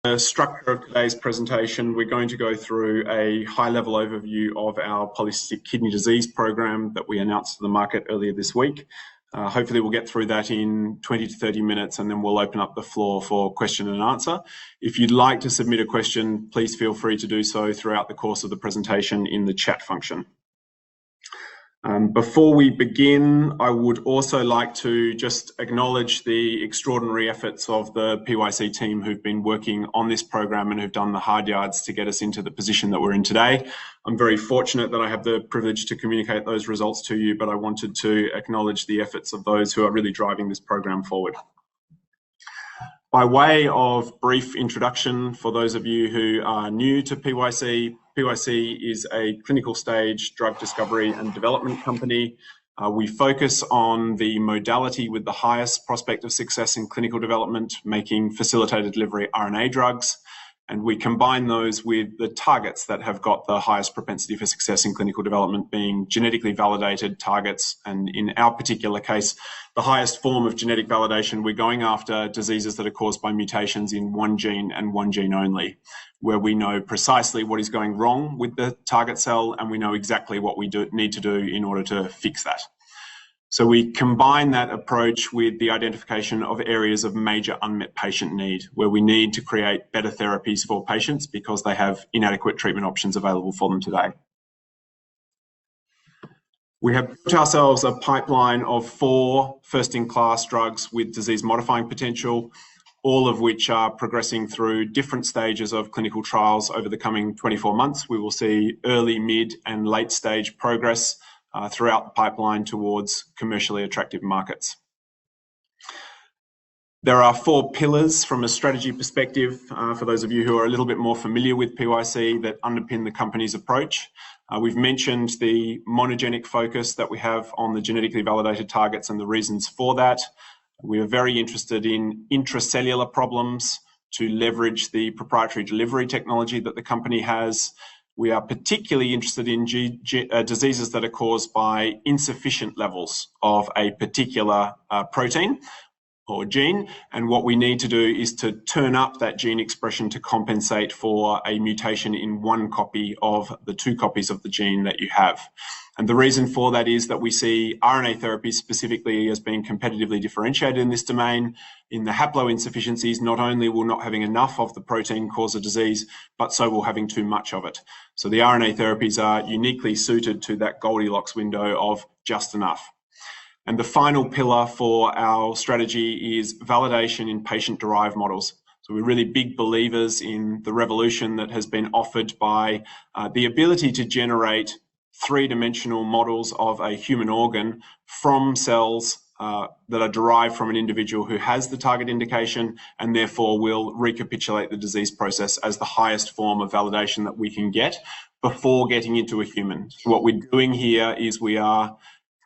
The structure of today's presentation, we're going to go through a high-level overview of our polycystic kidney disease program that we announced to the market earlier this week. Hopefully we'll get through that in 20 to 30 minutes and then we'll open up the floor for question and answer. If you'd like to submit a question, please feel free to do so throughout the course of the presentation in the chat function. Before we begin, I would also like to just acknowledge the extraordinary efforts of the PYC team who've been working on this program and who've done the hard yards to get us into the position that we're in today. I'm very fortunate that I have the privilege to communicate those results to you, but I wanted to acknowledge the efforts of those who are really driving this program forward. By way of brief introduction, for those of you who are new to PYC, PYC is a clinical stage drug discovery and development company. We focus on the modality with the highest prospect of success in clinical development, making facilitated delivery RNA drugs, and we combine those with the targets that have got the highest propensity for success in clinical development, being genetically validated targets, and in our particular case, the highest form of genetic validation, we're going after diseases that are caused by mutations in one gene and one gene only, where we know precisely what is going wrong with the target cell and we know exactly what we need to do in order to fix that. So we combine that approach with the identification of areas of major unmet patient need, where we need to create better therapies for patients because they have inadequate treatment options available for them today. We have built ourselves a pipeline of 4 first-in-class drugs with disease-modifying potential, all of which are progressing through different stages of clinical trials over the coming 24 months. We will see early, mid, and late-stage progress throughout the pipeline towards commercially attractive markets. There are 4 pillars from a strategy perspective, for those of you who are a little bit more familiar with PYC, that underpin the company's approach. We've mentioned the monogenic focus that we have on the genetically validated targets and the reasons for that. We are very interested in intracellular problems to leverage the proprietary delivery technology that the company has. We are particularly interested in diseases that are caused by insufficient levels of a particular protein or gene, and what we need to do is to turn up that gene expression to compensate for a mutation in one copy of the 2 copies of the gene that you have. And the reason for that is that we see RNA therapies specifically as being competitively differentiated in this domain. In the haploinsufficiencies, not only will not having enough of the protein cause a disease, but so will having too much of it. So the RNA therapies are uniquely suited to that Goldilocks window of just enough. And the final pillar for our strategy is validation in patient-derived models. So we're really big believers in the revolution that has been offered by the ability to generate 3-dimensional models of a human organ from cells that are derived from an individual who has the target indication and therefore will recapitulate the disease process as the highest form of validation that we can get before getting into a human. What we're doing here is we are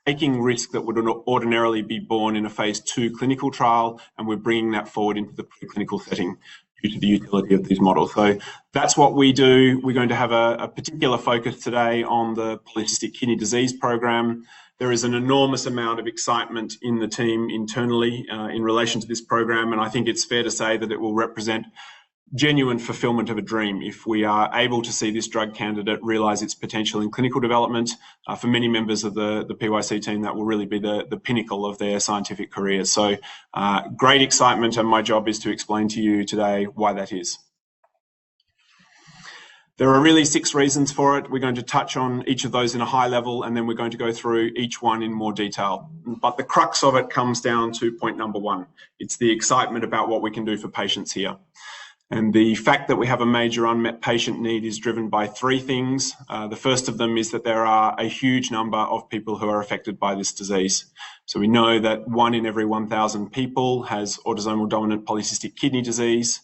taking risk that would ordinarily be borne in a phase 2 clinical trial, and we're bringing that forward into the preclinical setting due to the utility of these models. So that's what we do. We're going to have a particular focus today on the polycystic kidney disease program. There is an enormous amount of excitement in the team internally in relation to this program, and I think it's fair to say that it will represent genuine fulfillment of a dream if we are able to see this drug candidate realise its potential in clinical development. For many members of the PYC team, that will really be the pinnacle of their scientific careers. So great excitement, and my job is to explain to you today why that is. There are really 6 reasons for it. We're going to touch on each of those in a high level, and then we're going to go through each one in more detail. But the crux of it comes down to point number 1. It's the excitement about what we can do for patients here. And the fact that we have a major unmet patient need is driven by 3 things. The first of them is that there are a huge number of people who are affected by this disease. So we know that 1 in every 1,000 people has autosomal dominant polycystic kidney disease.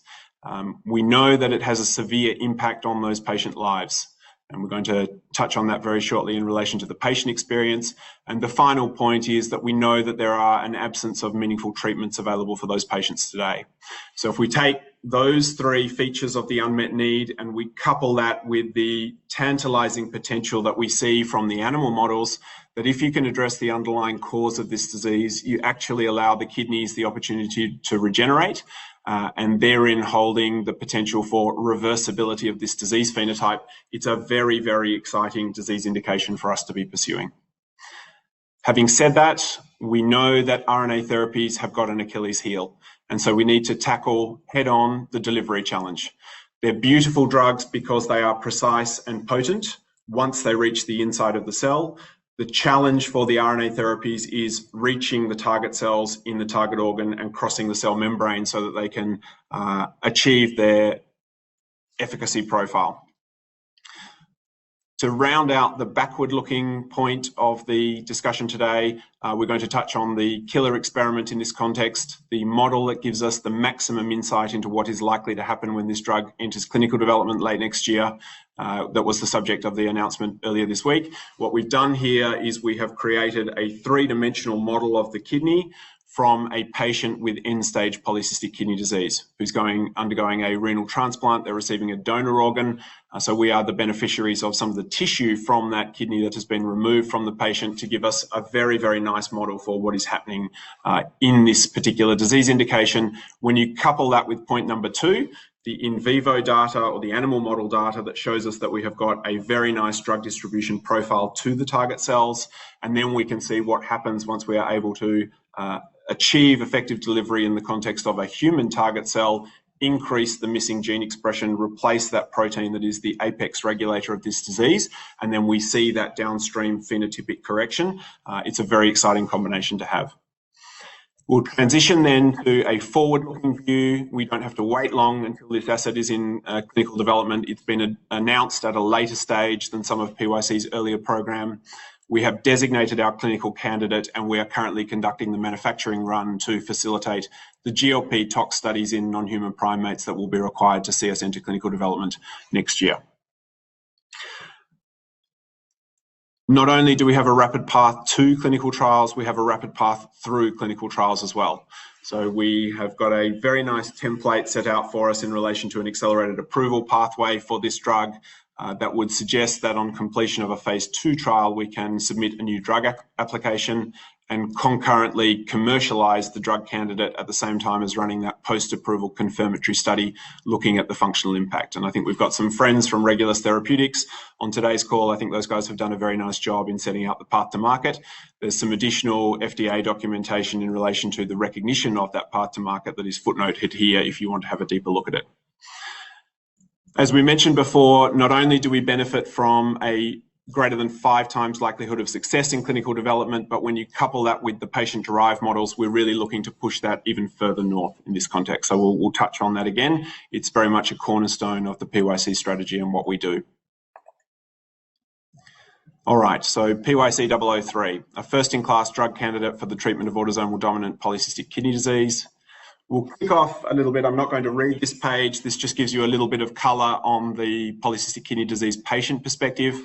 We know that it has a severe impact on those patient lives. And we're going to touch on that very shortly in relation to the patient experience. And the final point is that we know that there are an absence of meaningful treatments available for those patients today. So if we take those 3 features of the unmet need and we couple that with the tantalizing potential that we see from the animal models, that if you can address the underlying cause of this disease, you actually allow the kidneys the opportunity to regenerate and therein holding the potential for reversibility of this disease phenotype, it's a very, very exciting disease indication for us to be pursuing. Having said that, we know that RNA therapies have got an Achilles heel, and so we need to tackle head-on the delivery challenge. They're beautiful drugs because they are precise and potent once they reach the inside of the cell. The challenge for the RNA therapies is reaching the target cells in the target organ and crossing the cell membrane so that they can achieve their efficacy profile. To round out the backward-looking point of the discussion today, we're going to touch on the killer experiment in this context, the model that gives us the maximum insight into what is likely to happen when this drug enters clinical development late next year. That was the subject of the announcement earlier this week. What we've done here is we have created a three-dimensional model of the kidney from a patient with end-stage polycystic kidney disease who's undergoing a renal transplant. They're receiving a donor organ. So we are the beneficiaries of some of the tissue from that kidney that has been removed from the patient to give us a very, very nice model for what is happening in this particular disease indication. When you couple that with point number 2, the in vivo data or the animal model data that shows us that we have got a very nice drug distribution profile to the target cells, and then we can see what happens once we are able to achieve effective delivery in the context of a human target cell, increase the missing gene expression, replace that protein that is the apex regulator of this disease, and then we see that downstream phenotypic correction. It's a very exciting combination to have. We'll transition then to a forward-looking view. We don't have to wait long until this asset is in clinical development. It's been announced at a later stage than some of PYC's earlier program. We have designated our clinical candidate, and we are currently conducting the manufacturing run to facilitate the GLP tox studies in non-human primates that will be required to see us into clinical development next year. Not only do we have a rapid path to clinical trials, we have a rapid path through clinical trials as well. So we have got a very nice template set out for us in relation to an accelerated approval pathway for this drug. That would suggest that on completion of a phase 2 trial, we can submit a new drug application and concurrently commercialise the drug candidate at the same time as running that post-approval confirmatory study looking at the functional impact. And I think we've got some friends from Regulus Therapeutics on today's call. I think those guys have done a very nice job in setting out the path to market. There's some additional FDA documentation in relation to the recognition of that path to market that is footnoted here if you want to have a deeper look at it. As we mentioned before, not only do we benefit from a greater than 5 times likelihood of success in clinical development, but when you couple that with the patient-derived models, we're really looking to push that even further north in this context. So we'll touch on that again. It's very much a cornerstone of the PYC strategy and what we do. All right, so PYC-003, a first-in-class drug candidate for the treatment of autosomal dominant polycystic kidney disease. We'll kick off a little bit. I'm not going to read this page. This just gives you a little bit of colour on the polycystic kidney disease patient perspective.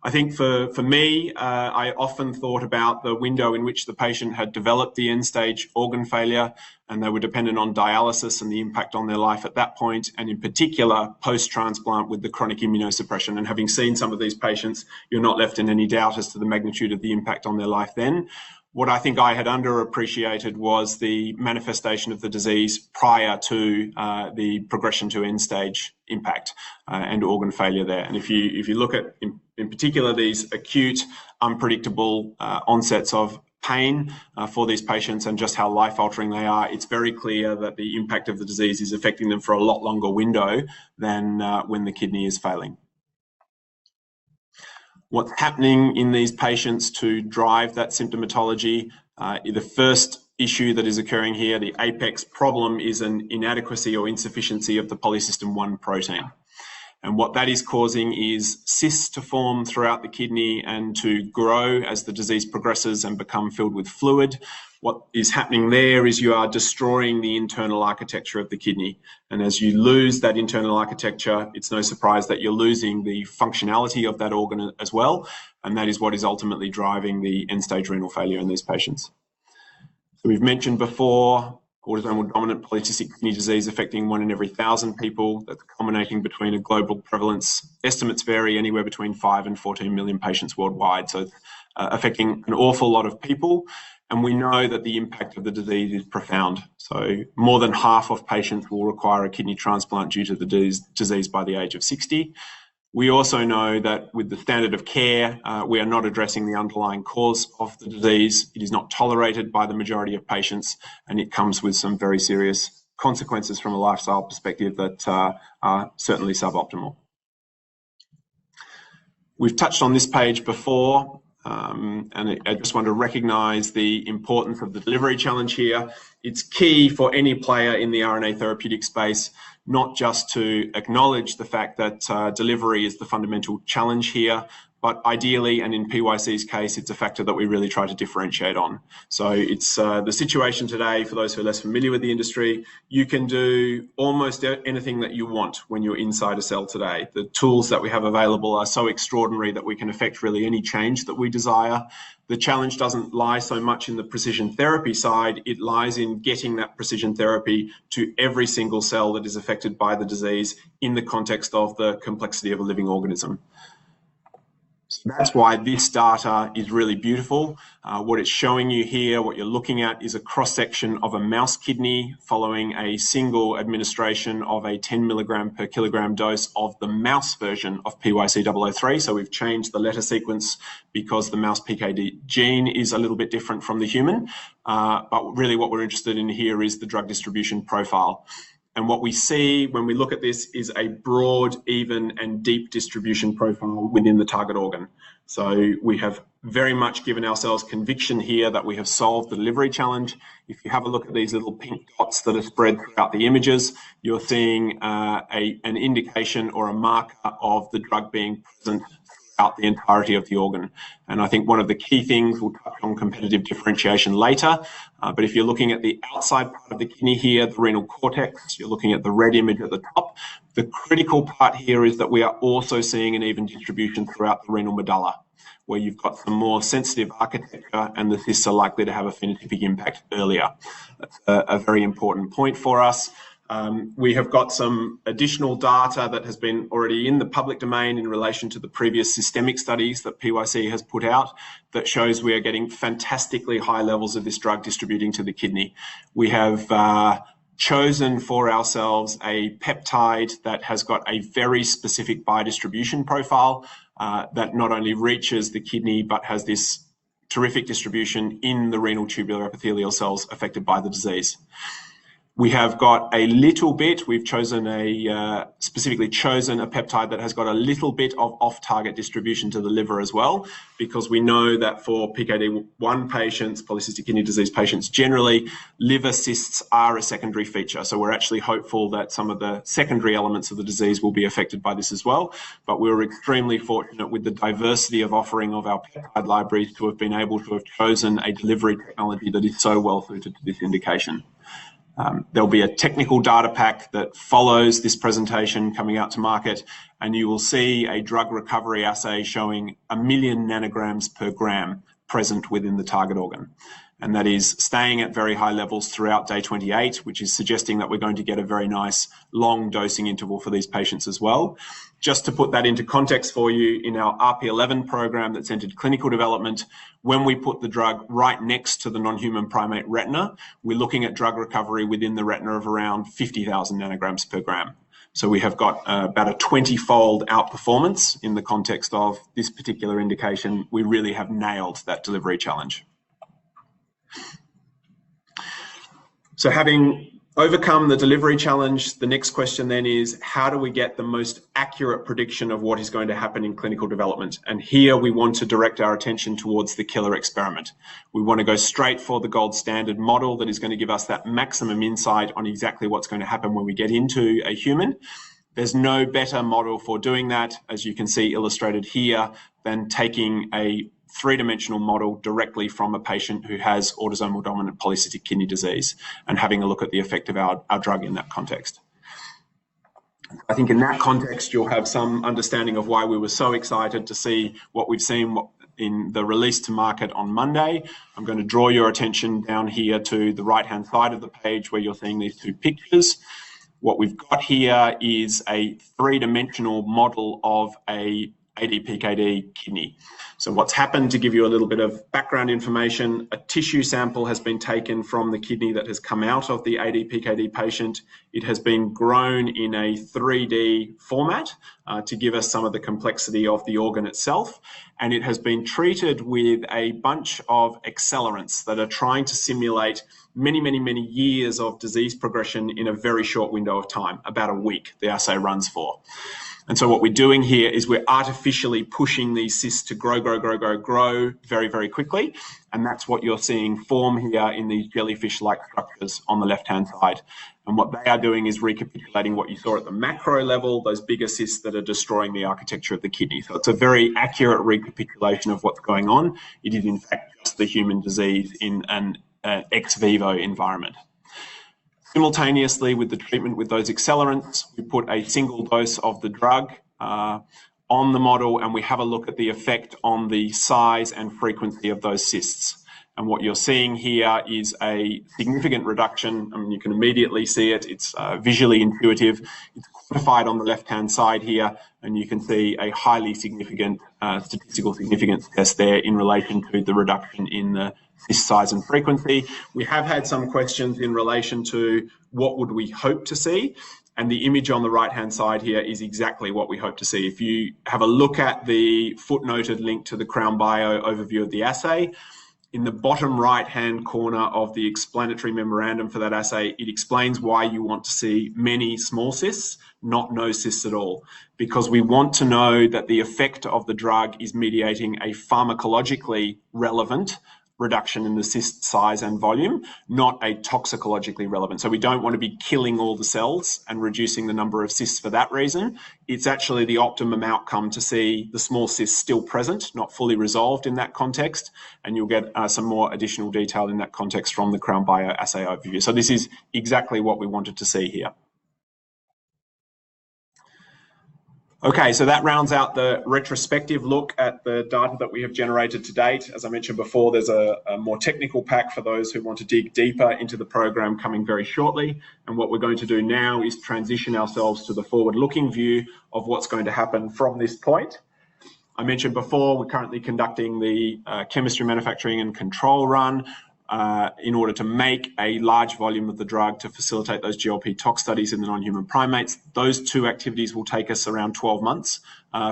I think for me, I often thought about the window in which the patient had developed the end-stage organ failure and they were dependent on dialysis and the impact on their life at that point, and in particular, post-transplant with the chronic immunosuppression. And having seen some of these patients, you're not left in any doubt as to the magnitude of the impact on their life then. What I think I had underappreciated was the manifestation of the disease prior to the progression to end-stage impact and organ failure there. And if you look at, in particular, these acute, unpredictable onsets of pain for these patients and just how life-altering they are, it's very clear that the impact of the disease is affecting them for a lot longer window than when the kidney is failing. What's happening in these patients to drive that symptomatology? The first issue that is occurring here, the apex problem, is an inadequacy or insufficiency of the polycystin 1 protein. And what that is causing is cysts to form throughout the kidney and to grow as the disease progresses and become filled with fluid. What is happening there is you are destroying the internal architecture of the kidney. And as you lose that internal architecture, it's no surprise that you're losing the functionality of that organ as well. And that is what is ultimately driving the end-stage renal failure in these patients. So we've mentioned before, autosomal dominant polycystic kidney disease affecting 1 in every 1,000 people. That's culminating between a global prevalence. Estimates vary anywhere between 5 and 14 million patients worldwide. So affecting an awful lot of people. And we know that the impact of the disease is profound. So more than half of patients will require a kidney transplant due to the disease by the age of 60. We also know that with the standard of care, we are not addressing the underlying cause of the disease. It is not tolerated by the majority of patients, and it comes with some very serious consequences from a lifestyle perspective that are certainly suboptimal. We've touched on this page before, and I just want to recognise the importance of the delivery challenge here. It's key for any player in the RNA therapeutic space, not just to acknowledge the fact that delivery is the fundamental challenge here, but ideally, and in PYC's case, it's a factor that we really try to differentiate on. So it's the situation today, for those who are less familiar with the industry, you can do almost anything that you want when you're inside a cell today. The tools that we have available are so extraordinary that we can affect really any change that we desire. The challenge doesn't lie so much in the precision therapy side, it lies in getting that precision therapy to every single cell that is affected by the disease in the context of the complexity of a living organism. So that's why this data is really beautiful. What it's showing you here, what you're looking at, is a cross-section of a mouse kidney following a single administration of a 10 milligram per kilogram dose of the mouse version of PYC-003. So we've changed the letter sequence because the mouse PKD gene is a little bit different from the human. But really what we're interested in here is the drug distribution profile. And what we see when we look at this is a broad, even and deep distribution profile within the target organ. So we have very much given ourselves conviction here that we have solved the delivery challenge. If you have a look at these little pink dots that are spread throughout the images, you're seeing an indication or a marker of the drug being present throughout the entirety of the organ. And I think one of the key things, we'll touch on competitive differentiation later, but if you're looking at the outside part of the kidney here, the renal cortex, you're looking at the red image at the top. The critical part here is that we are also seeing an even distribution throughout the renal medulla, where you've got some more sensitive architecture and the cysts are likely to have a phenotypic impact earlier. That's a very important point for us. We have got some additional data that has been already in the public domain in relation to the previous systemic studies that PYC has put out that shows we are getting fantastically high levels of this drug distributing to the kidney. We have chosen for ourselves a peptide that has got a very specific biodistribution profile that not only reaches the kidney but has this terrific distribution in the renal tubular epithelial cells affected by the disease. We have got a little bit, we've chosen specifically chosen a peptide that has got a little bit of off-target distribution to the liver as well, because we know that for PKD1 patients, polycystic kidney disease patients generally, liver cysts are a secondary feature. So we're actually hopeful that some of the secondary elements of the disease will be affected by this as well. But we were extremely fortunate with the diversity of offering of our peptide libraries to have been able to have chosen a delivery technology that is so well suited to this indication. There'll be a technical data pack that follows this presentation coming out to market, and you will see a drug recovery assay showing 1 million nanograms per gram present within the target organ. And that is staying at very high levels throughout day 28, which is suggesting that we're going to get a very nice long dosing interval for these patients as well. Just to put that into context for you, in our RP11 program that's entered clinical development, when we put the drug right next to the non-human primate retina, we're looking at drug recovery within the retina of around 50,000 nanograms per gram. So we have got about a 20-fold outperformance in the context of this particular indication. We really have nailed that delivery challenge. So having overcome the delivery challenge, the next question then is, how do we get the most accurate prediction of what is going to happen in clinical development? And here we want to direct our attention towards the killer experiment. We want to go straight for the gold standard model that is going to give us that maximum insight on exactly what's going to happen when we get into a human. There's no better model for doing that, as you can see illustrated here, than taking a three-dimensional model directly from a patient who has autosomal dominant polycystic kidney disease and having a look at the effect of our drug in that context. I think in that context, you'll have some understanding of why we were so excited to see what we've seen in the release to market on Monday. I'm going to draw your attention down here to the right-hand side of the page where you're seeing these two pictures. What we've got here is a three-dimensional model of a ADPKD kidney. So what's happened, to give you a little bit of background information, a tissue sample has been taken from the kidney that has come out of the ADPKD patient. It has been grown in a 3D format to give us some of the complexity of the organ itself. And it has been treated with a bunch of accelerants that are trying to simulate many years of disease progression in a very short window of time, about a week the assay runs for. And so what we're doing here is we're artificially pushing these cysts to grow very quickly. And that's what you're seeing form here in these jellyfish-like structures on the left-hand side. And what they are doing is recapitulating what you saw at the macro level, those bigger cysts that are destroying the architecture of the kidney. So it's a very accurate recapitulation of what's going on. It is in fact just the human disease in an ex vivo environment. Simultaneously with the treatment with those accelerants, we put a single dose of the drug on the model, and we have a look at the effect on the size and frequency of those cysts. And what you're seeing here is a significant reduction. I mean, you can immediately see it. It's visually intuitive. It's quantified on the left-hand side here, and you can see a highly significant statistical significance test there in relation to the reduction in the cyst size and frequency. We have had some questions in relation to what would we hope to see, and the image on the right-hand side here is exactly what we hope to see. If you have a look at the footnoted link to the Crown Bio overview of the assay, in the bottom right-hand corner of the explanatory memorandum for that assay, it explains why you want to see many small cysts, not no cysts at all, because we want to know that the effect of the drug is mediating a pharmacologically relevant reduction in the cyst size and volume, not a toxicologically relevant. So we don't want to be killing all the cells and reducing the number of cysts for that reason. It's actually the optimum outcome to see the small cysts still present, not fully resolved in that context, and you'll get some more additional detail in that context from the Crown Bio assay overview. So this is exactly what we wanted to see here. Okay, so that rounds out the retrospective look at the data that we have generated to date. As I mentioned before, there's a more technical pack for those who want to dig deeper into the program coming very shortly. And what we're going to do now is transition ourselves to the forward-looking view of what's going to happen from this point. I mentioned before, we're currently conducting the chemistry, manufacturing and control run in order to make a large volume of the drug to facilitate those GLP tox studies in the non-human primates. Those two activities will take us around 12 months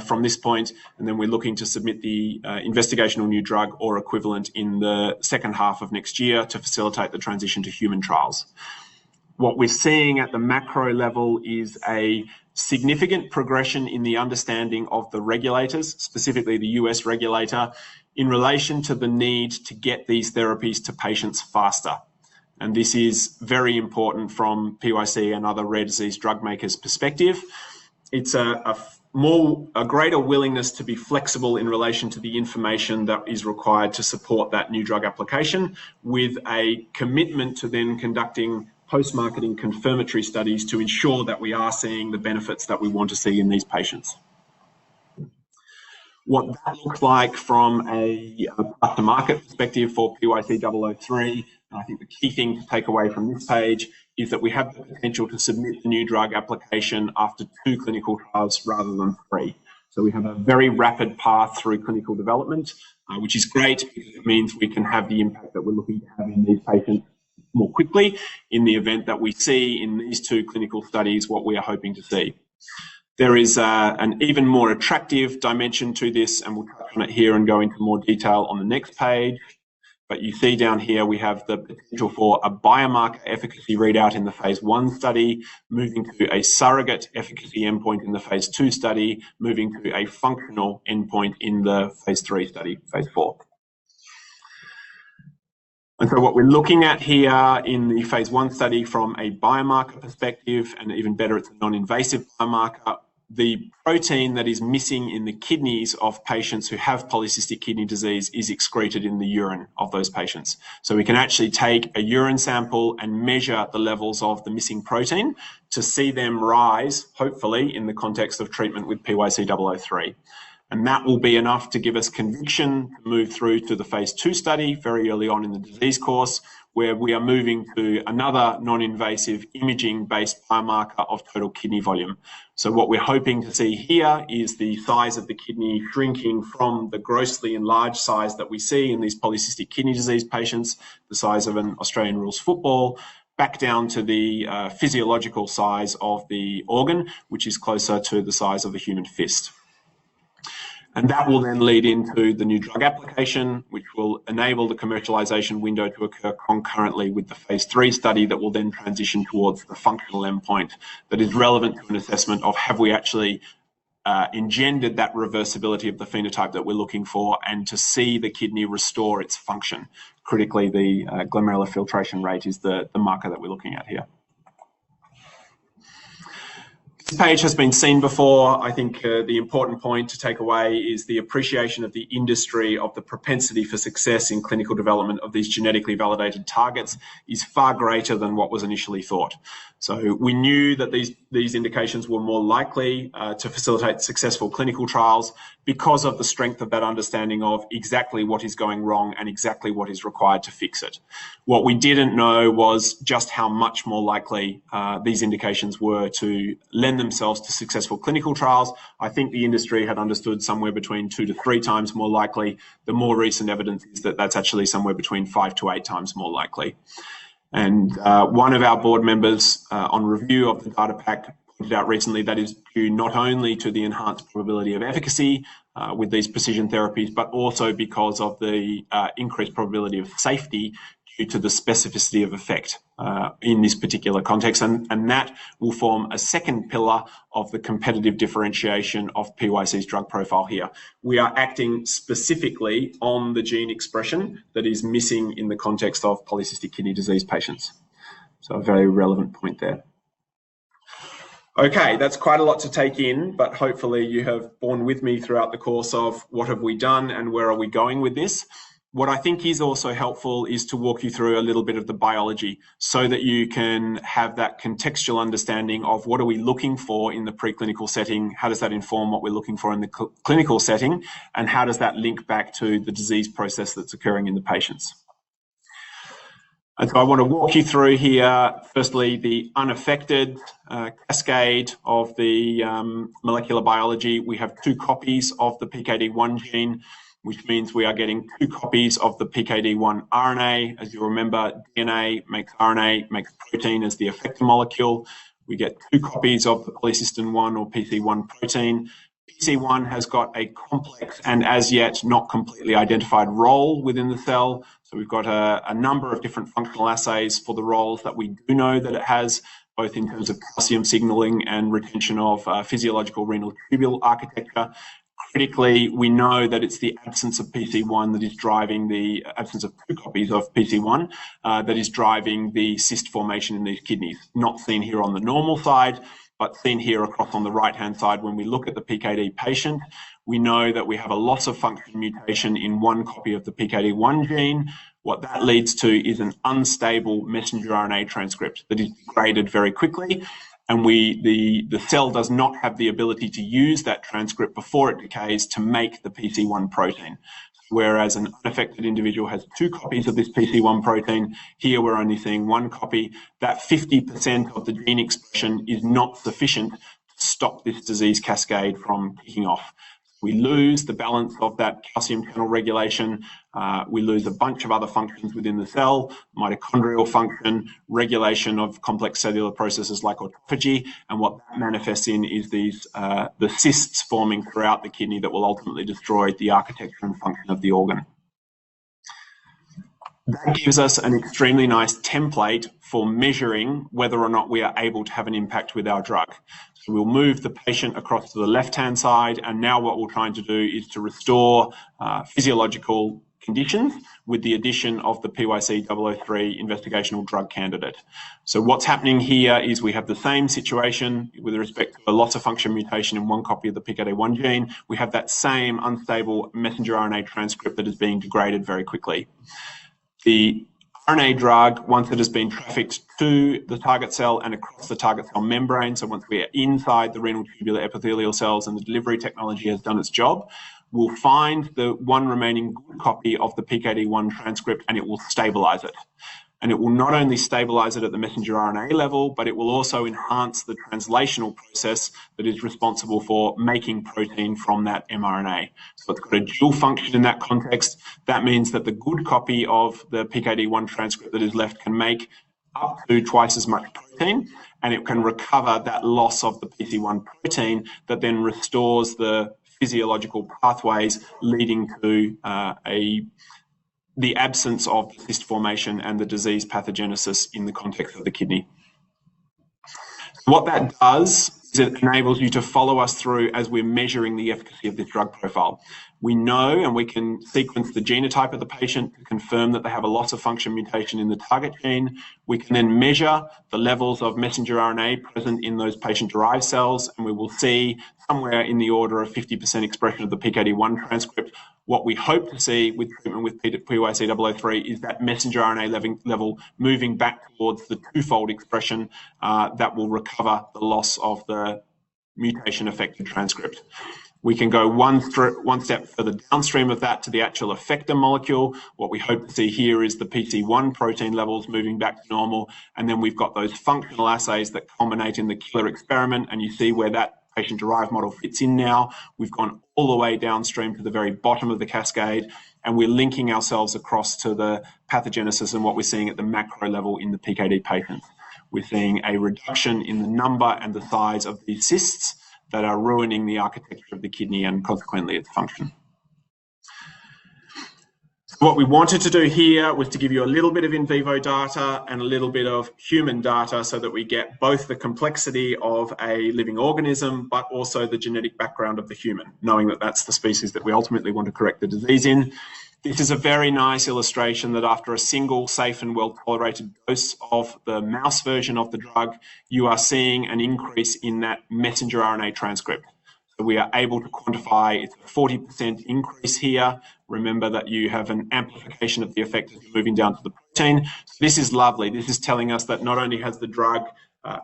from this point, and then we're looking to submit the investigational new drug or equivalent in the second half of next year to facilitate the transition to human trials. What we're seeing at the macro level is a significant progression in the understanding of the regulators, specifically the US regulator, in relation to the need to get these therapies to patients faster. And this is very important from PYC and other rare disease drug makers' perspective. It's a greater willingness to be flexible in relation to the information that is required to support that new drug application, with a commitment to then conducting post-marketing confirmatory studies to ensure that we are seeing the benefits that we want to see in these patients. What that looks like from a path-to-market perspective for PYC-003, and I think the key thing to take away from this page is that we have the potential to submit the new drug application after 2 clinical trials rather than 3. So we have a very rapid path through clinical development, which is great because it means we can have the impact that we're looking to have in these patients more quickly in the event that we see in these 2 clinical studies what we are hoping to see. There is an even more attractive dimension to this, and we'll touch on it here and go into more detail on the next page. But you see down here we have the potential for a biomarker efficacy readout in the phase 1 study, moving to a surrogate efficacy endpoint in the phase 2 study, moving to a functional endpoint in the phase 3 study, phase 4. And so what we're looking at here in the phase 1 study from a biomarker perspective, and even better, it's a non-invasive biomarker, the protein that is missing in the kidneys of patients who have polycystic kidney disease is excreted in the urine of those patients. So we can actually take a urine sample and measure the levels of the missing protein to see them rise, hopefully, in the context of treatment with PYC-003. And that will be enough to give us conviction to move through to the phase 2 study very early on in the disease course, where we are moving to another non-invasive imaging-based biomarker of total kidney volume. So what we're hoping to see here is the size of the kidney shrinking from the grossly enlarged size that we see in these polycystic kidney disease patients, the size of an Australian rules football, back down to the physiological size of the organ, which is closer to the size of a human fist. And that will then lead into the new drug application, which will enable the commercialisation window to occur concurrently with the phase 3 study that will then transition towards the functional endpoint that is relevant to an assessment of have we actually engendered that reversibility of the phenotype that we're looking for, and to see the kidney restore its function. Critically, the glomerular filtration rate is the marker that we're looking at here. This page has been seen before. I think the important point to take away is the appreciation of the industry of the propensity for success in clinical development of these genetically validated targets is far greater than what was initially thought. So we knew that these indications were more likely to facilitate successful clinical trials because of the strength of that understanding of exactly what is going wrong and exactly what is required to fix it. What we didn't know was just how much more likely these indications were to lend themselves to successful clinical trials. I think the industry had understood somewhere between 2 to 3 times more likely. The more recent evidence is that that's actually somewhere between 5 to 8 times more likely. And one of our board members on review of the data pack pointed out recently that is due not only to the enhanced probability of efficacy with these precision therapies, but also because of the increased probability of safety due to the specificity of effect in this particular context. And that will form a second pillar of the competitive differentiation of PYC's drug profile here. We are acting specifically on the gene expression that is missing in the context of polycystic kidney disease patients. So a very relevant point there. Okay, that's quite a lot to take in, but hopefully you have borne with me throughout the course of what have we done and where are we going with this. What I think is also helpful is to walk you through a little bit of the biology so that you can have that contextual understanding of what are we looking for in the preclinical setting, how does that inform what we're looking for in the clinical setting, and how does that link back to the disease process that's occurring in the patients. And so I want to walk you through here, firstly, the unaffected cascade of the molecular biology. We have 2 copies of the PKD1 gene, which means we are getting 2 copies of the PKD1 RNA. As you remember, DNA makes RNA, makes protein as the effector molecule. We get 2 copies of the polycystin-1 or PC1 protein. PC1 has got a complex and as yet not completely identified role within the cell. So we've got a number of different functional assays for the roles that we do know that it has, both in terms of calcium signaling and retention of physiological renal tubule architecture. Critically, we know that it's the absence of PC1 that is driving the absence of 2 copies of PC1 that is driving the cyst formation in these kidneys. Not seen here on the normal side, but seen here across on the right-hand side. When we look at the PKD patient, we know that we have a loss of function mutation in 1 copy of the PKD1 gene. What that leads to is an unstable messenger RNA transcript that is degraded very quickly. And the cell does not have the ability to use that transcript before it decays to make the PC1 protein. Whereas an unaffected individual has 2 copies of this PC1 protein, here we're only seeing 1 copy. That 50% of the gene expression is not sufficient to stop this disease cascade from kicking off. We lose the balance of that calcium channel regulation. We lose a bunch of other functions within the cell, mitochondrial function, regulation of complex cellular processes like autophagy. And what that manifests in is these the cysts forming throughout the kidney that will ultimately destroy the architecture and function of the organ. That gives us an extremely nice template for measuring whether or not we are able to have an impact with our drug. So we'll move the patient across to the left-hand side, and now what we're trying to do is to restore physiological conditions with the addition of the PYC-003 investigational drug candidate. So what's happening here is we have the same situation with respect to a loss of function mutation in 1 copy of the PKD1 gene. We have that same unstable messenger RNA transcript that is being degraded very quickly. The RNA drug, once it has been trafficked to the target cell and across the target cell membrane, so once we are inside the renal tubular epithelial cells and the delivery technology has done its job, we'll find the 1 remaining good copy of the PKD1 transcript and it will stabilize it. And it will not only stabilize it at the messenger RNA level, but it will also enhance the translational process that is responsible for making protein from that mRNA. So it's got a dual function in that context. That means that the good copy of the PKD1 transcript that is left can make up to twice as much protein, and it can recover that loss of the PC1 protein that then restores the physiological pathways leading to the absence of cyst formation and the disease pathogenesis in the context of the kidney. What that does is it enables you to follow us through as we're measuring the efficacy of this drug profile. We know, and we can sequence the genotype of the patient to confirm that they have a loss of function mutation in the target gene. We can then measure the levels of messenger RNA present in those patient-derived cells, and we will see somewhere in the order of 50% expression of the PKD1 transcript. What we hope to see with treatment with PYC-003 is that messenger RNA level moving back towards the twofold expression that will recover the loss of the mutation-affected transcript. We can go one step further downstream of that to the actual effector molecule. What we hope to see here is the PC1 protein levels moving back to normal, and then we've got those functional assays that culminate in the killer experiment, and you see where that patient-derived model fits in now. We've gone all the way downstream to the very bottom of the cascade, and we're linking ourselves across to the pathogenesis and what we're seeing at the macro level in the PKD patients. We're seeing a reduction in the number and the size of these cysts that are ruining the architecture of the kidney and consequently its function. What we wanted to do here was to give you a little bit of in vivo data and a little bit of human data so that we get both the complexity of a living organism, but also the genetic background of the human, knowing that that's the species that we ultimately want to correct the disease in. This is a very nice illustration that after a single safe and well-tolerated dose of the mouse version of the drug, you are seeing an increase in that messenger RNA transcript. So we are able to quantify it's a 40% increase here. Remember that you have an amplification of the effect as you're moving down to the protein. So this is lovely. This is telling us that not only has the drug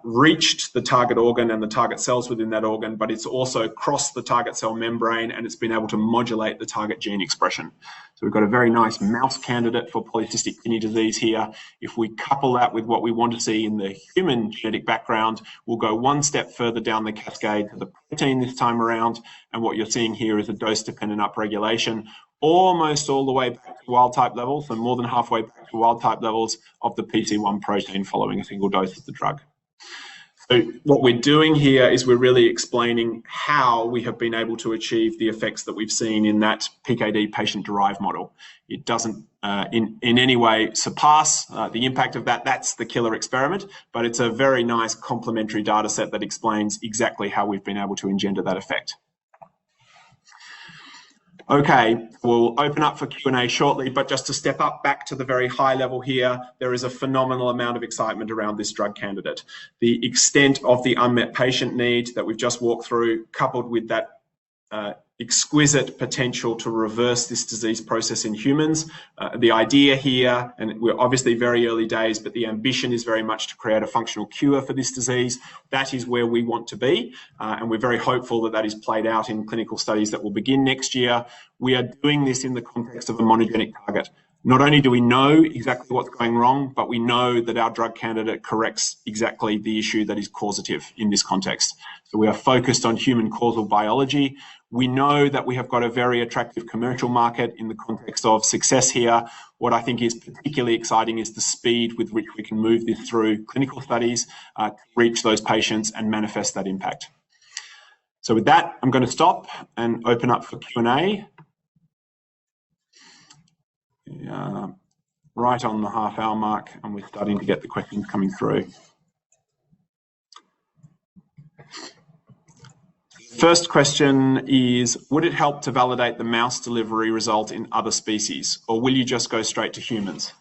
reached the target organ and the target cells within that organ, but it's also crossed the target cell membrane and it's been able to modulate the target gene expression. So we've got a very nice mouse candidate for polycystic kidney disease here. If we couple that with what we want to see in the human genetic background, we'll go one step further down the cascade to the protein this time around. And what you're seeing here is a dose-dependent upregulation, almost all the way back to wild-type levels, and more than halfway back to wild-type levels of the PC1 protein following a single dose of the drug. So what we're doing here is we're really explaining how we have been able to achieve the effects that we've seen in that PKD patient-derived model. It doesn't in any way surpass the impact of that. That's the killer experiment, but it's a very nice complementary data set that explains exactly how we've been able to engender that effect. Okay, we'll open up for Q&A shortly, but just to step up back to the very high level here, there is a phenomenal amount of excitement around this drug candidate. The extent of the unmet patient need that we've just walked through, coupled with that exquisite potential to reverse this disease process in humans. The idea here, and we're obviously very early days, but the ambition is very much to create a functional cure for this disease. That is where we want to be, and we're very hopeful that that is played out in clinical studies that will begin next year. We are doing this in the context of a monogenic target. Not only do we know exactly what's going wrong, but we know that our drug candidate corrects exactly the issue that is causative in this context. So we are focused on human causal biology. We know that we have got a very attractive commercial market in the context of success here. What I think is particularly exciting is the speed with which we can move this through clinical studies to reach those patients and manifest that impact. So with that, I'm going to stop and open up for Q&A. Right on the half-hour mark, and we're starting to get the questions coming through. First question is, would it help to validate the mouse delivery result in other species, or will you just go straight to humans?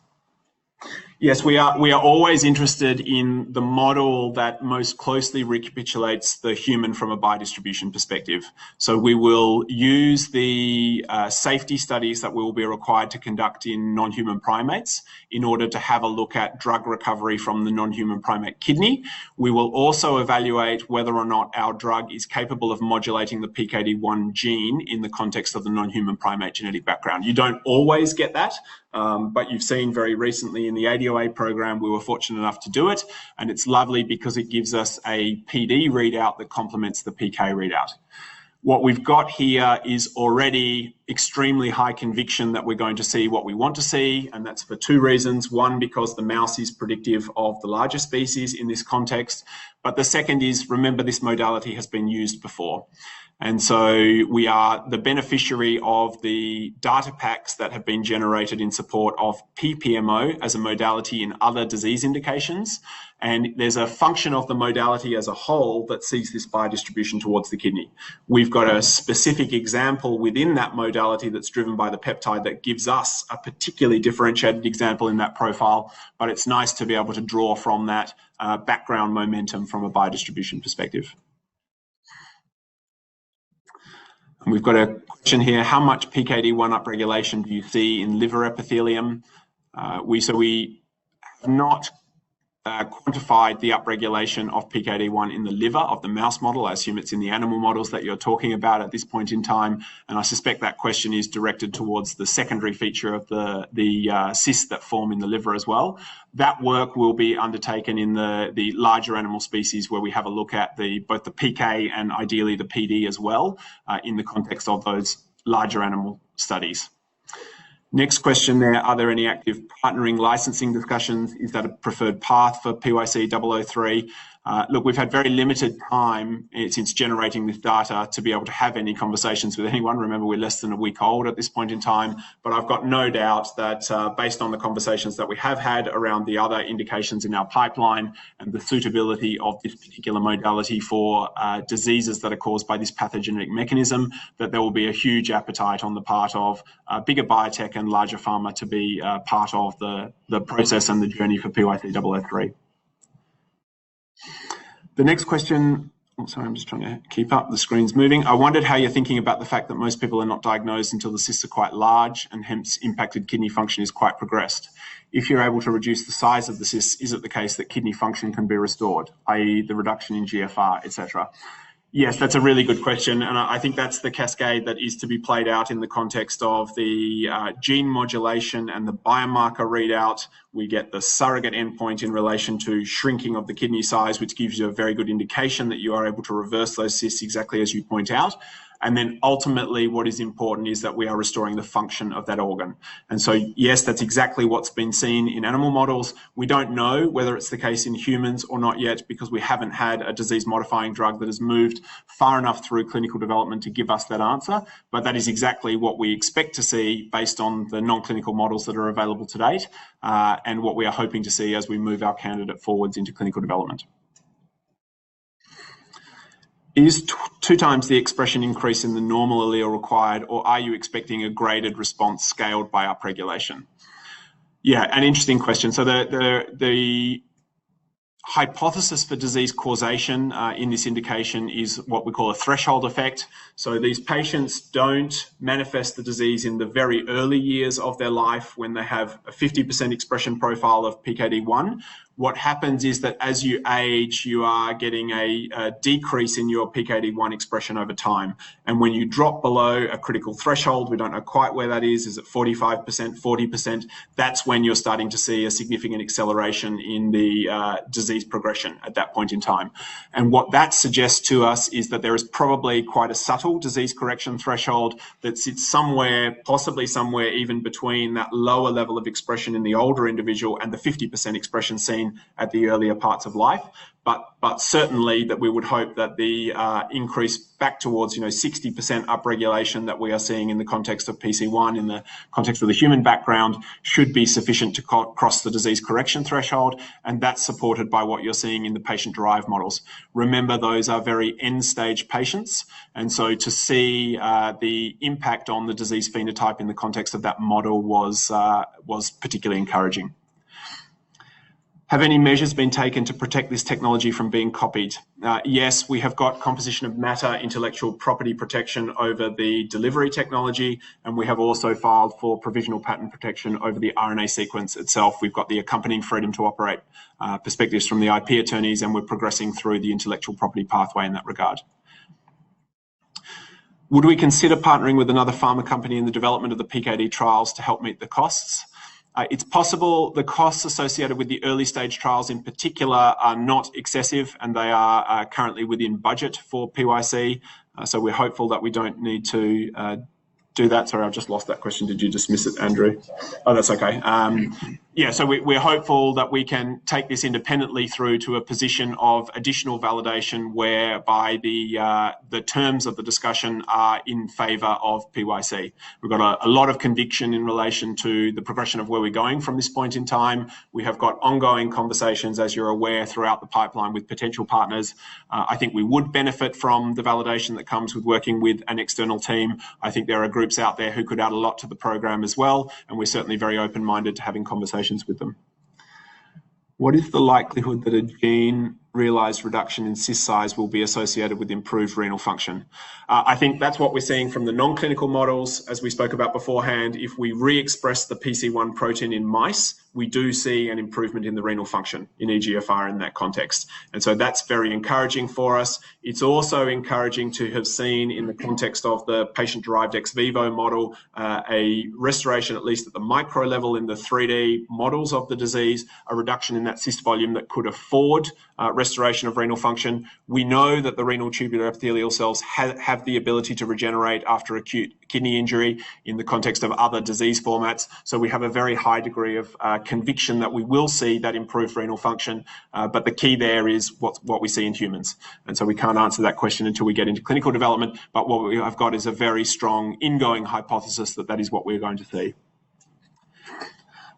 Yes, we are always interested in the model that most closely recapitulates the human from a biodistribution perspective. So we will use the safety studies that we will be required to conduct in non-human primates in order to have a look at drug recovery from the non-human primate kidney. We will also evaluate whether or not our drug is capable of modulating the PKD1 gene in the context of the non-human primate genetic background. You don't always get that, But you've seen very recently in the ADOA program, we were fortunate enough to do it. And it's lovely because it gives us a PD readout that complements the PK readout. What we've got here is already extremely high conviction that we're going to see what we want to see, and that's for two reasons. One, because the mouse is predictive of the larger species in this context, but the second is, remember, this modality has been used before. And so we are the beneficiary of the data packs that have been generated in support of PPMO as a modality in other disease indications. And there's a function of the modality as a whole that sees this biodistribution towards the kidney. We've got a specific example within that modality that's driven by the peptide that gives us a particularly differentiated example in that profile, but it's nice to be able to draw from that background momentum from a biodistribution perspective. And we've got a question here: how much PKD1 upregulation do you see in liver epithelium? We have not quantified the upregulation of PKD1 in the liver of the mouse model. I assume it's in the animal models that you're talking about at this point in time. And I suspect that question is directed towards the secondary feature of the cysts that form in the liver as well. That work will be undertaken in the larger animal species, where we have a look at both the PK and ideally the PD as well, in the context of those larger animal studies. Next question there: are there any active partnering licensing discussions? Is that a preferred path for PYC-003? Look, we've had very limited time since generating this data to be able to have any conversations with anyone. Remember, we're less than a week old at this point in time, but I've got no doubt that based on the conversations that we have had around the other indications in our pipeline and the suitability of this particular modality for diseases that are caused by this pathogenic mechanism, that there will be a huge appetite on the part of bigger biotech and larger pharma to be part of the process and the journey for PYC-003. The next question, sorry, I'm just trying to keep up, the screen's moving. I wondered how you're thinking about the fact that most people are not diagnosed until the cysts are quite large and hence impacted kidney function is quite progressed. If you're able to reduce the size of the cysts, is it the case that kidney function can be restored, i.e. the reduction in GFR, etc.? Yes, that's a really good question, and I think that's the cascade that is to be played out in the context of the gene modulation and the biomarker readout. We get the surrogate endpoint in relation to shrinking of the kidney size, which gives you a very good indication that you are able to reverse those cysts exactly as you point out. And then ultimately what is important is that we are restoring the function of that organ. And so, yes, that's exactly what's been seen in animal models. We don't know whether it's the case in humans or not yet, because we haven't had a disease-modifying drug that has moved far enough through clinical development to give us that answer. But that is exactly what we expect to see based on the non-clinical models that are available to date, and what we are hoping to see as we move our candidate forwards into clinical development. Is 2 times the expression increase in the normal allele required, or are you expecting a graded response scaled by upregulation? Yeah, an interesting question. So the hypothesis for disease causation in this indication is what we call a threshold effect. So these patients don't manifest the disease in the very early years of their life when they have a 50% expression profile of PKD1. What happens is that as you age, you are getting a decrease in your PKD1 expression over time. And when you drop below a critical threshold, we don't know quite where that is it 45%, 40%? That's when you're starting to see a significant acceleration in the disease progression at that point in time. And what that suggests to us is that there is probably quite a subtle disease correction threshold that sits somewhere, possibly somewhere even between that lower level of expression in the older individual and the 50% expression seen at the earlier parts of life, but certainly that we would hope that the increase back towards 60% upregulation that we are seeing in the context of PC1, in the context of the human background, should be sufficient to cross the disease correction threshold, and that's supported by what you're seeing in the patient-derived models. Remember, those are very end-stage patients, and so to see the impact on the disease phenotype in the context of that model was particularly encouraging. Have any measures been taken to protect this technology from being copied? Yes, we have got composition of matter intellectual property protection over the delivery technology, and we have also filed for provisional patent protection over the RNA sequence itself. We've got the accompanying freedom to operate perspectives from the IP attorneys, and we're progressing through the intellectual property pathway in that regard. Would we consider partnering with another pharma company in the development of the PKD trials to help meet the costs? It's possible the costs associated with the early stage trials in particular are not excessive, and they are currently within budget for PYC. So we're hopeful that we don't need to do that. Sorry, I've just lost that question. Did you dismiss it, Andrew? Oh, that's okay. Yeah, so we're hopeful that we can take this independently through to a position of additional validation whereby the terms of the discussion are in favour of PYC. We've got a lot of conviction in relation to the progression of where we're going from this point in time. We have got ongoing conversations, as you're aware, throughout the pipeline with potential partners. I think we would benefit from the validation that comes with working with an external team. I think there are groups out there who could add a lot to the program as well, and we're certainly very open-minded to having conversations with them. What is the likelihood that a gene realised reduction in cyst size will be associated with improved renal function? I think that's what we're seeing from the non-clinical models. As we spoke about beforehand, if we re-express the PC1 protein in mice, we do see an improvement in the renal function in EGFR in that context. And so that's very encouraging for us. It's also encouraging to have seen in the context of the patient-derived ex vivo model, a restoration, at least at the micro level in the 3D models of the disease, a reduction in that cyst volume that could afford restoration of renal function. We know that the renal tubular epithelial cells have the ability to regenerate after acute kidney injury in the context of other disease formats. So we have a very high degree of conviction that we will see that improved renal function. But the key there is what we see in humans. And so we can't answer that question until we get into clinical development. But what we have got is a very strong ingoing hypothesis that that is what we're going to see.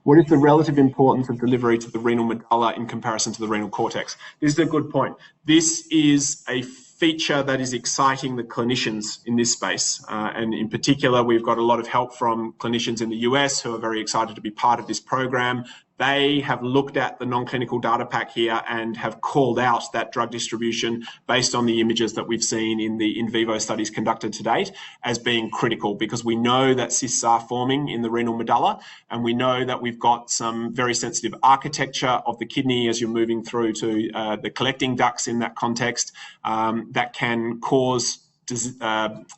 What is the relative importance of delivery to the renal medulla in comparison to the renal cortex? This is a good point. This is a feature that is exciting the clinicians in this space. And in particular, we've got a lot of help from clinicians in the US who are very excited to be part of this program. They have looked at the non-clinical data pack here and have called out that drug distribution based on the images that we've seen in the in vivo studies conducted to date as being critical, because we know that cysts are forming in the renal medulla, and we know that we've got some very sensitive architecture of the kidney as you're moving through to the collecting ducts in that context that can cause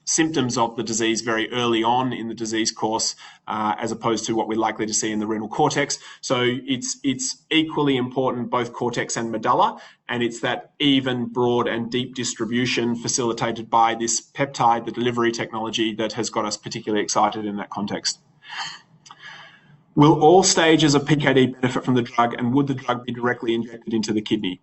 symptoms of the disease very early on in the disease course, as opposed to what we're likely to see in the renal cortex. So it's equally important, both cortex and medulla, and it's that even, broad and deep distribution facilitated by this peptide, the delivery technology, that has got us particularly excited in that context. Will all stages of PKD benefit from the drug, and would the drug be directly injected into the kidney?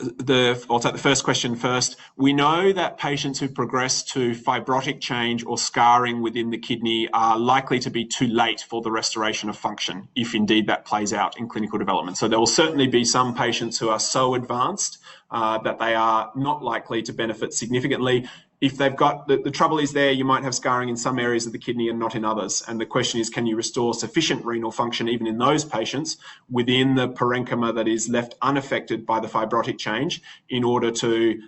I'll take the first question first. We know that patients who progress to fibrotic change or scarring within the kidney are likely to be too late for the restoration of function, if indeed that plays out in clinical development. So there will certainly be some patients who are so advanced that they are not likely to benefit significantly. If they've got, the trouble is there, you might have scarring in some areas of the kidney and not in others. And the question is, can you restore sufficient renal function even in those patients within the parenchyma that is left unaffected by the fibrotic change in order to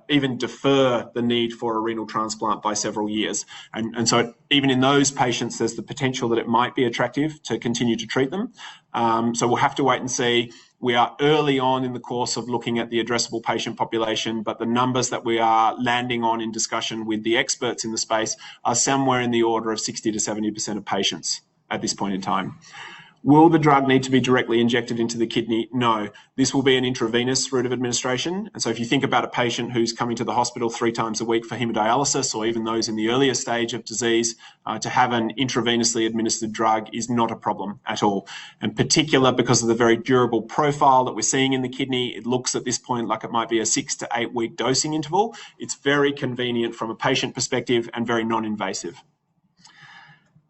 even defer the need for a renal transplant by several years? And so even in those patients, there's the potential that it might be attractive to continue to treat them. So we'll have to wait and see. We are early on in the course of looking at the addressable patient population, but the numbers that we are landing on in discussion with the experts in the space are somewhere in the order of 60 to 70% of patients at this point in time. Will the drug need to be directly injected into the kidney? No. This will be an intravenous route of administration. And so if you think about a patient who's coming to the hospital 3 times a week for hemodialysis, or even those in the earlier stage of disease, to have an intravenously administered drug is not a problem at all. In particular, because of the very durable profile that we're seeing in the kidney, it looks at this point like it might be a 6 to 8 week dosing interval. It's very convenient from a patient perspective and very non-invasive.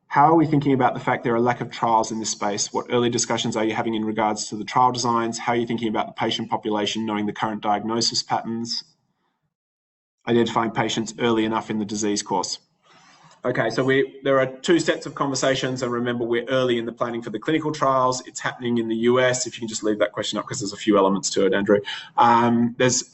How are we thinking about the fact there are a lack of trials in this space? What early discussions are you having in regards to the trial designs? How are you thinking about the patient population, knowing the current diagnosis patterns? Identifying patients early enough in the disease course. Okay, so there are 2 sets of conversations, and remember, we're early in the planning for the clinical trials. It's happening in the US. If you can just leave that question up, because there's a few elements to it, Andrew. There's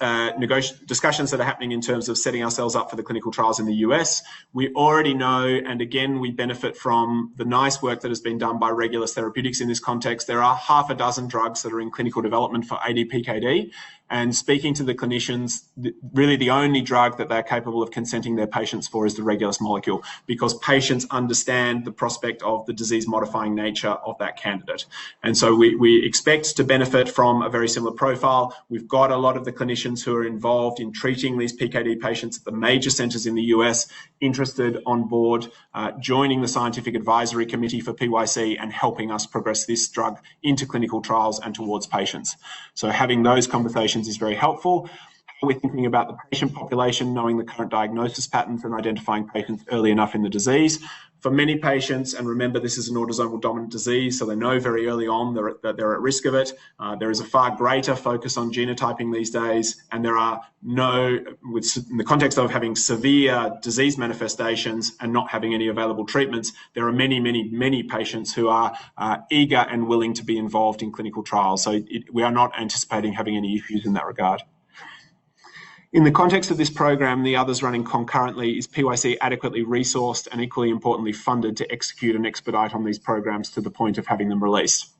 discussions that are happening in terms of setting ourselves up for the clinical trials in the US. We already know, and again, we benefit from the nice work that has been done by Regulus Therapeutics in this context. There are half a dozen drugs that are in clinical development for ADPKD. And speaking to the clinicians, really the only drug that they're capable of consenting their patients for is the Regulus molecule. because patients understand the prospect of the disease-modifying nature of that candidate. And so we expect to benefit from a very similar profile. We've got a lot of the clinicians who are involved in treating these PKD patients at the major centres in the US interested on board, joining the Scientific Advisory Committee for PYC and helping us progress this drug into clinical trials and towards patients. So having those conversations is very helpful. We're thinking about the patient population, knowing the current diagnosis patterns and identifying patients early enough in the disease. For many patients, and remember this is an autosomal dominant disease, so they know very early on that they're at risk of it. There is a far greater focus on genotyping these days, and there are in the context of having severe disease manifestations and not having any available treatments, there are many patients who are eager and willing to be involved in clinical trials. So we are not anticipating having any issues in that regard. In the context of this program, the others running concurrently, is PYC adequately resourced and equally importantly funded to execute and expedite on these programs to the point of having them released?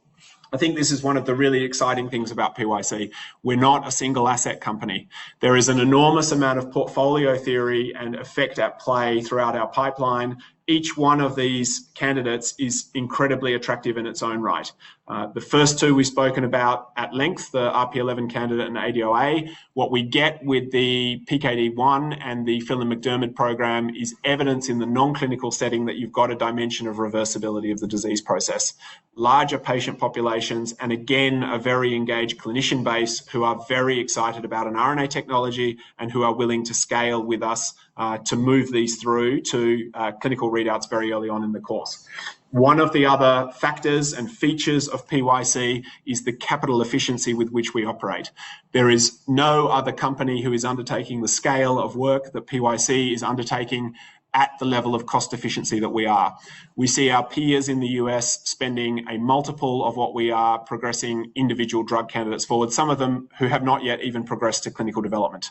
I think this is one of the really exciting things about PYC. We're not a single asset company. There is an enormous amount of portfolio theory and effect at play throughout our pipeline. Each one of these candidates is incredibly attractive in its own right. The first two we've spoken about at length, the RP11 candidate and ADOA. What we get with the PKD1 and the Phelan-McDermid program is evidence in the non-clinical setting that you've got a dimension of reversibility of the disease process. Larger patient populations, and again, a very engaged clinician base who are very excited about an RNA technology and who are willing to scale with us to move these through to clinical readouts very early on in the course. One of the other factors and features of PYC is the capital efficiency with which we operate. There is no other company who is undertaking the scale of work that PYC is undertaking at the level of cost efficiency that we are. We see our peers in the US spending a multiple of what we are progressing individual drug candidates forward, some of them who have not yet even progressed to clinical development.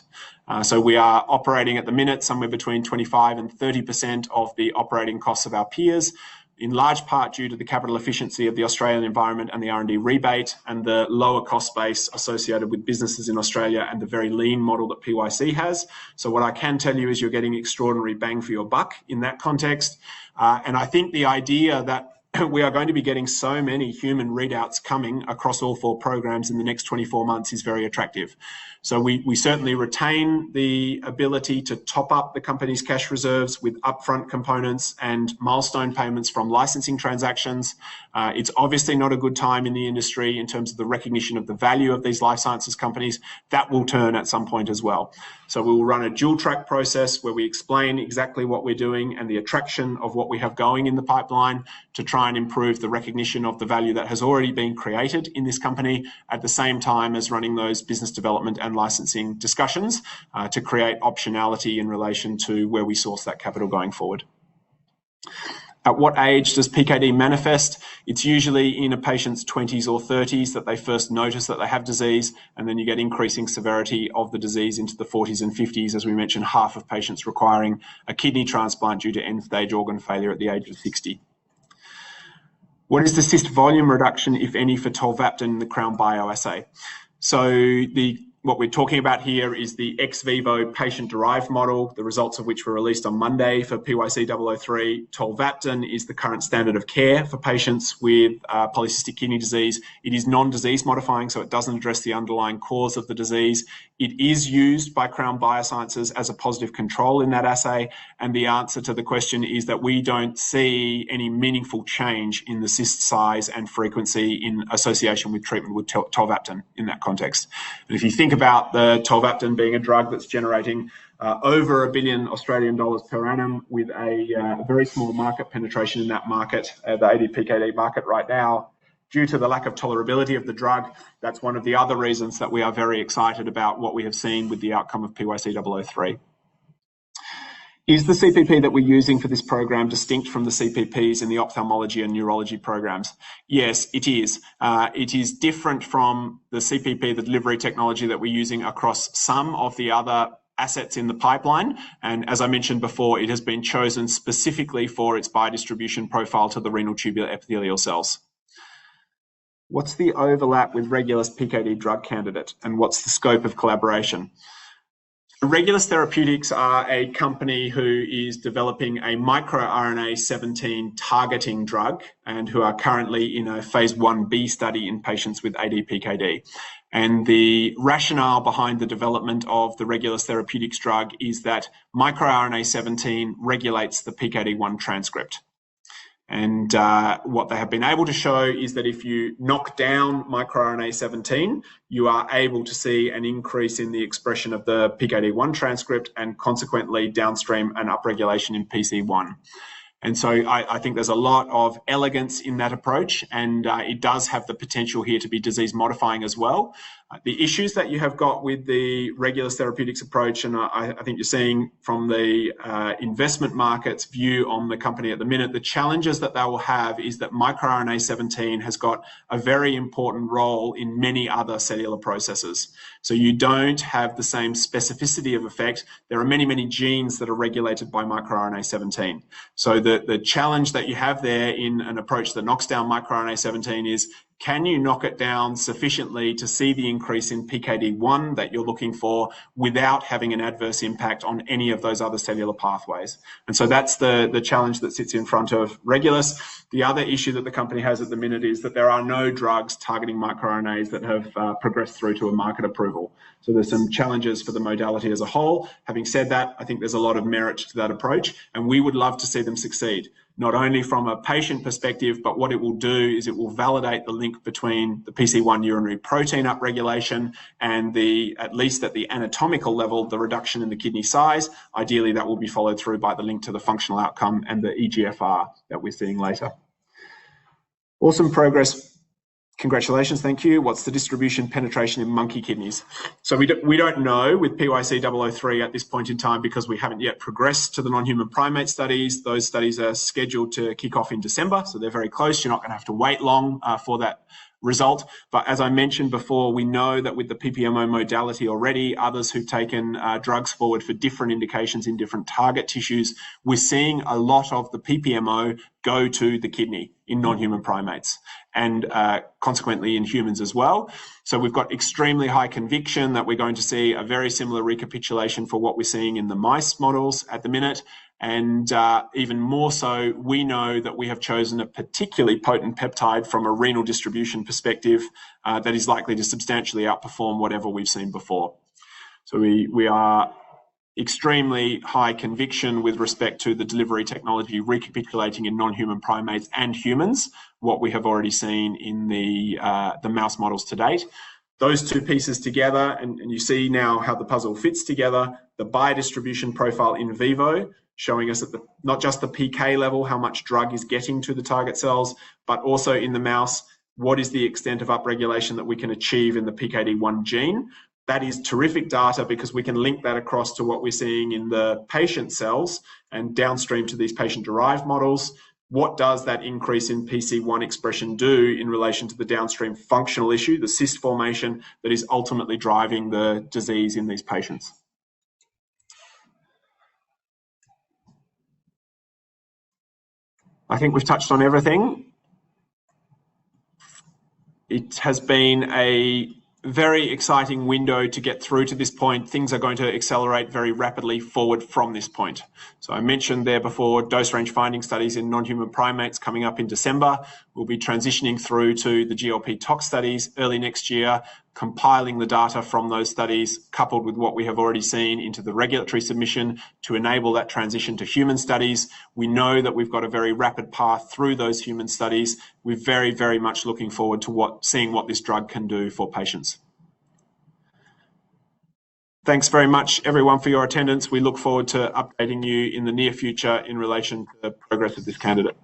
So we are operating at the minute somewhere between 25 and 30% of the operating costs of our peers, in large part due to the capital efficiency of the Australian environment and the R&D rebate and the lower cost base associated with businesses in Australia and the very lean model that PYC has. So what I can tell you is you're getting extraordinary bang for your buck in that context. And I think the idea that we are going to be getting so many human readouts coming across all 4 programs in the next 24 months is very attractive. So we certainly retain the ability to top up the company's cash reserves with upfront components and milestone payments from licensing transactions. It's obviously not a good time in the industry in terms of the recognition of the value of these life sciences companies. That will turn at some point as well. So we will run a dual track process where we explain exactly what we're doing and the attraction of what we have going in the pipeline to try and improve the recognition of the value that has already been created in this company, at the same time as running those business development and licensing discussions to create optionality in relation to where we source that capital going forward. At what age does PKD manifest? It's usually in a patient's 20s or 30s that they first notice that they have disease, and then you get increasing severity of the disease into the 40s and 50s. As we mentioned, half of patients requiring a kidney transplant due to end-stage organ failure at the age of 60. What is the cyst volume reduction, if any, for tolvaptan in the Crown Bio assay? So what we're talking about here is the ex vivo patient-derived model, the results of which were released on Monday for PYC-003. Tolvaptan is the current standard of care for patients with polycystic kidney disease. It is non-disease modifying, so it doesn't address the underlying cause of the disease. It is used by Crown Biosciences as a positive control in that assay, and the answer to the question is that we don't see any meaningful change in the cyst size and frequency in association with treatment with tolvaptan in that context. And if you think about the tolvaptan being a drug that's generating over $1 billion Australian dollars per annum with a very small market penetration in that market, the ADPKD market right now, due to the lack of tolerability of the drug, that's one of the other reasons that we are very excited about what we have seen with the outcome of PYC-003. Is the CPP that we're using for this program distinct from the CPPs in the ophthalmology and neurology programs? Yes, it is. It is different from the CPP, the delivery technology that we're using across some of the other assets in the pipeline. And as I mentioned before, it has been chosen specifically for its biodistribution profile to the renal tubular epithelial cells. What's the overlap with Regulus PKD drug candidate, and what's the scope of collaboration? Regulus Therapeutics are a company who is developing a microRNA 17 targeting drug and who are currently in a phase 1b study in patients with ADPKD. And the rationale behind the development of the Regulus Therapeutics drug is that microRNA 17 regulates the PKD1 transcript. And what they have been able to show is that if you knock down microRNA 17, you are able to see an increase in the expression of the PKD1 transcript and consequently downstream an upregulation in PC1. And so I think there's a lot of elegance in that approach, and it does have the potential here to be disease modifying as well. The issues that you have got with the Regulus Therapeutics approach, and I think you're seeing from the investment market's view on the company at the minute, the challenges that they will have is that microRNA 17 has got a very important role in many other cellular processes. So you don't have the same specificity of effect. There are many, many genes that are regulated by microRNA 17. So the challenge that you have there in an approach that knocks down microRNA 17 is, can you knock it down sufficiently to see the increase in PKD1 that you're looking for without having an adverse impact on any of those other cellular pathways? And so that's the challenge that sits in front of Regulus. The other issue that the company has at the minute is that there are no drugs targeting microRNAs that have progressed through to a market approval. So there's some challenges for the modality as a whole. Having said that, I think there's a lot of merit to that approach, and we would love to see them succeed, not only from a patient perspective, but what it will do is it will validate the link between the PC1 urinary protein upregulation and at least at the anatomical level, the reduction in the kidney size. Ideally, that will be followed through by the link to the functional outcome and the EGFR that we're seeing later. Awesome progress. Congratulations, thank you. What's the distribution penetration in monkey kidneys? So we don't know with PYC-003 at this point in time because we haven't yet progressed to the non-human primate studies. Those studies are scheduled to kick off in December, so they're very close. You're not going to have to wait long for that result. But as I mentioned before, we know that with the PPMO modality already, others who've taken drugs forward for different indications in different target tissues, we're seeing a lot of the PPMO go to the kidney in non-human primates and consequently in humans as well. So we've got extremely high conviction that we're going to see a very similar recapitulation for what we're seeing in the mice models at the minute. And even more so, we know that we have chosen a particularly potent peptide from a renal distribution perspective that is likely to substantially outperform whatever we've seen before. So we are extremely high conviction with respect to the delivery technology recapitulating in non-human primates and humans, what we have already seen in the mouse models to date. Those two pieces together, and you see now how the puzzle fits together, the biodistribution profile in vivo, showing us at not just the PK level, how much drug is getting to the target cells, but also in the mouse, what is the extent of upregulation that we can achieve in the PKD1 gene. That is terrific data because we can link that across to what we're seeing in the patient cells and downstream to these patient-derived models. What does that increase in PC1 expression do in relation to the downstream functional issue, the cyst formation that is ultimately driving the disease in these patients? I think we've touched on everything. It has been a very exciting window to get through to this point. Things are going to accelerate very rapidly forward from this point. So I mentioned there before dose range finding studies in non-human primates coming up in December. We'll be transitioning through to the GLP tox studies early next year, compiling the data from those studies coupled with what we have already seen into the regulatory submission to enable that transition to human studies. We know that we've got a very rapid path through those human studies. We're very, very much looking forward to seeing what this drug can do for patients. Thanks very much, everyone, for your attendance. We look forward to updating you in the near future in relation to the progress of this candidate.